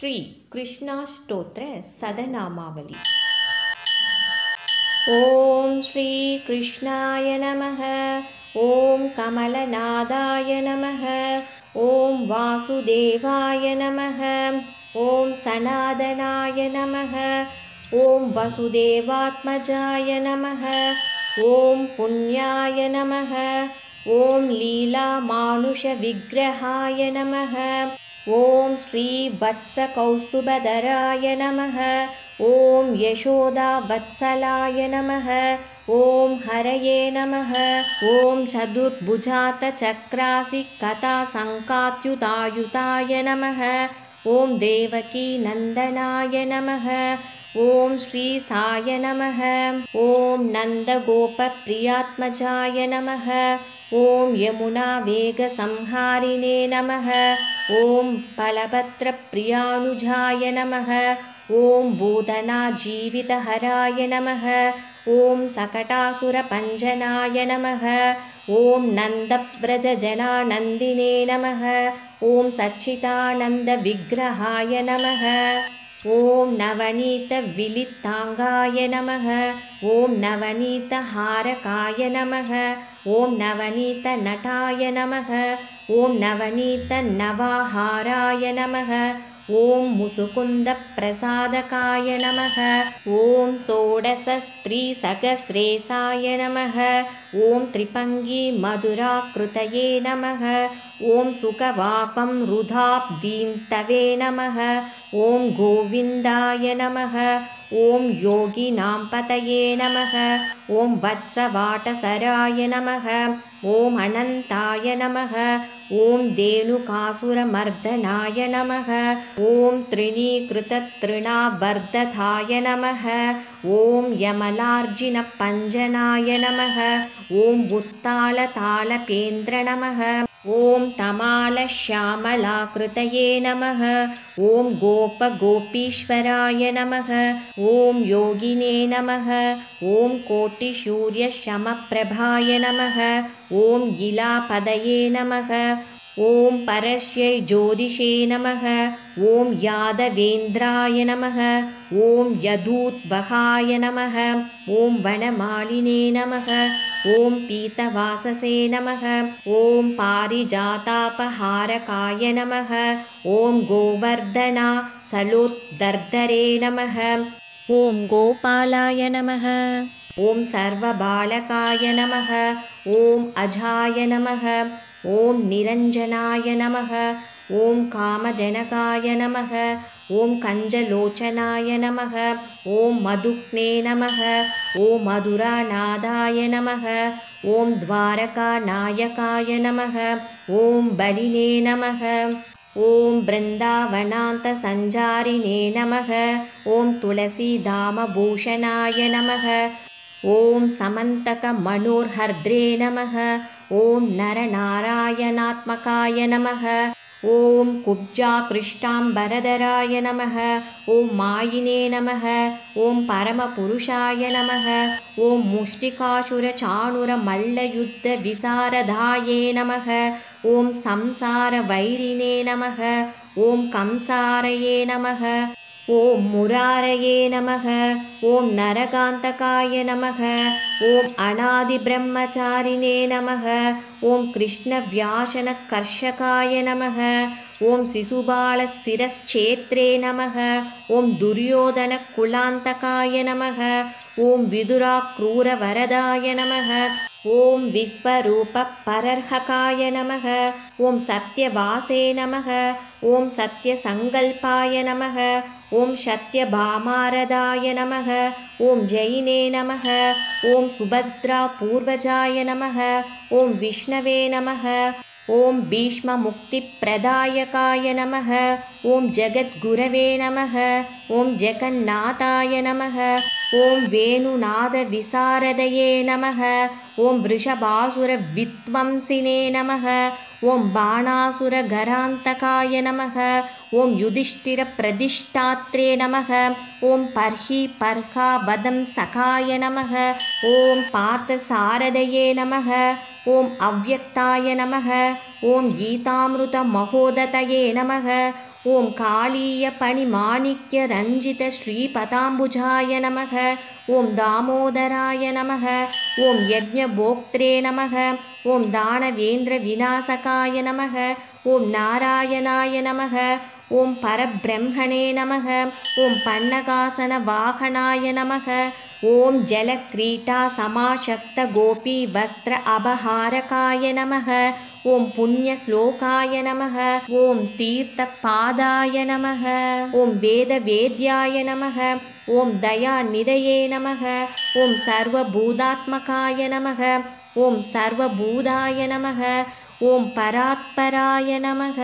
श्री कृष्णाष्टोत्तर सदनामावली। ओम श्री कृष्णाय नमः। ओम कमलनादाय नमः। ओम वासुदेवाय नमः। ओम सनातनाय नमः। ओम वसुदेवात्मजाय नमः। ओम पुण्याय नमः। ओम लीलामानुषविग्रहाय नमः। ओम श्री वत्सकौस्तुभधराय नमः। ओम यशोदावत्सलाय नमः। ओम हरये नमः। ओम चतुर्भुजातचक्रासि कथासङ्कात्युतायुताय नमः। ओम देवकी नन्दनाय नमः। ओम श्री साय नमः। ओम नन्दगोपप्रियात्मजाय नमः। ओम यमुना वेगसंहारिणे नमः। ओम बलभद्रप्रियानुजाय नमः। ओम भूतनाजीवितहराय नमः। ओम सकटासुरपञ्जनाय नमः। ओम नन्दव्रजजनानन्दिने नमः। ओम सच्चिदानन्दविग्रहाय नमः। ओम नवनीतविलितांगाय नमः। ओम नवनीतहारकाय नमः। ओम नवनीतनटाय नमः। ओम नवनीतनवाहाराय नमः। ओम मुसुकुन्दप्रसादकाय नमः। ओम षोडशस्त्रीसहस्रेशाय नमः। ओम त्रिभङ्गिमधुराकृतये नमः। ओम सुखवाकमरुधाब्दीन्तवे नमः। ओम गोविन्दाय नमः। ओम योगिनां पतये नमः। ओम वत्सवाटसराय नमः। ओम अनन्ताय नमः। ओम धेनुकासुरमर्दनाय नमः। ओम तृणीकृततृणावर्दधाय नमः। ओम यमलार्जिनपञ्जनाय नमः। ओम उत्तालतालपेन्द्र नमः। ओम तमालश्यामलाकृतये नमः। ओम गोपगोपीश्वराय नमः। ओम योगिने नमः। ओम कोटिसूर्यशमप्रभाय नमः। ओम गिलापदये नमः। ओम परस्यै ज्योतिषे नमः। ओम यादवेन्द्राय नमः। ओम यदूद्वहाय नमः। ओम वनमालिने नमः। ओम पीतवाससे नमः। ओम पारिजातापहारकाय नमः। ओम गोवर्धना सलोद्धरे नमः। ओम गोपालाय नमः। ओम सर्वबालकाय नमः। ओम अजाय नमः। ओम निरञ्जनाय नमः। ओम कामजनकाय नमः। ओम कञ्जलोचनाय नमः। ओम मधुग्ने नमः। ओम मधुरानादाय नमः। ओम द्वारकानायकाय नमः। ओम बलिने नमः। ओम बृन्दावनान्तसञ्चारिणे नमः। ओम तुलसीधामभूषणाय नमः। ओम समन्तकमनोर्हर्द्रे नमः। ओम नरनारायणात्मकाय नमः। ओम कुब्जाकृष्टाम्बरधराय नमः। ओम मायिने नमः। ओम परमपुरुषाय नमः। ओम मुष्टिकासुरचाणूरमल्लयुद्धविशारदाये नमः। ओम संसारवैरिणे नमः। ओम कंसारये नमः। ओम मुरारये नमः। ओम नरकान्तकाय नमः। ओम अनादिब्रह्मचारिणे नमः। ओम कृष्णव्यासनकर्षकाय नमः। ओम शिशुपालशिरश्छेत्रे नमः। ओम दुर्योधनकुलान्तकाय नमः। ओम विदुराक्रूरवरदाय नमः। ओम विश्वरूपपरर्हकाय नमः। ओम सत्यवासे नमः। ओम सत्यसङ्कल्पाय नमः। ओम सत्यभामारदाय नमः। ओम जैने नमः। ओम सुभद्रापूर्वजाय नमः। ओम विष्णवे नमः। ओम भीष्ममुक्तिप्रदायकाय नमः। ओम जगद्गुरवे नमः। ओम जगन्नाथाय नमः। ओम वेणुनादविशारदये नमः। ओम वृषभासुरविध्वंसिने नमः। ओम बाणासुरगरान्तकाय नमः। ओम युधिष्ठिरप्रतिष्ठात्रे नमः। ओम पर्हिपर्हावदंसकाय नमः। ओम पार्थसारदये नमः। ओम अव्यक्ताय नमः। ओम गीतामृतमहोदतये नमः। ॐ कालीयपणिमाणिक्यरञ्जितश्रीपदाम्बुजाय नमः। ॐ दामोदराय नमः। ॐ यज्ञभोक्त्रे नमः। ॐ दानवेन्द्रविनाशकाय नमः। ॐ नारायणाय नमः। ॐ परब्रह्मणे नमः। ॐ पन्नगासनवाहनाय नमः। ॐ जलक्रीटासमाशक्तगोपीवस्त्र अपहारकाय नमः। ॐ पुण्यश्लोकाय नमः। ॐ तीर्थपादाय नमः। ॐ वेदवेद्याय नमः। ॐ दयानिधये नमः। ॐ सर्वभूतात्मकाय नमः। ॐ सर्वभूताय नमः। ॐ परात्पराय नमः।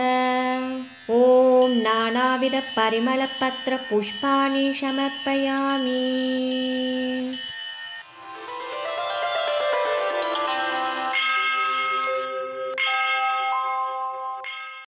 ॐ नानाविधपरिमलपत्रपुष्पाणि समर्पयामि।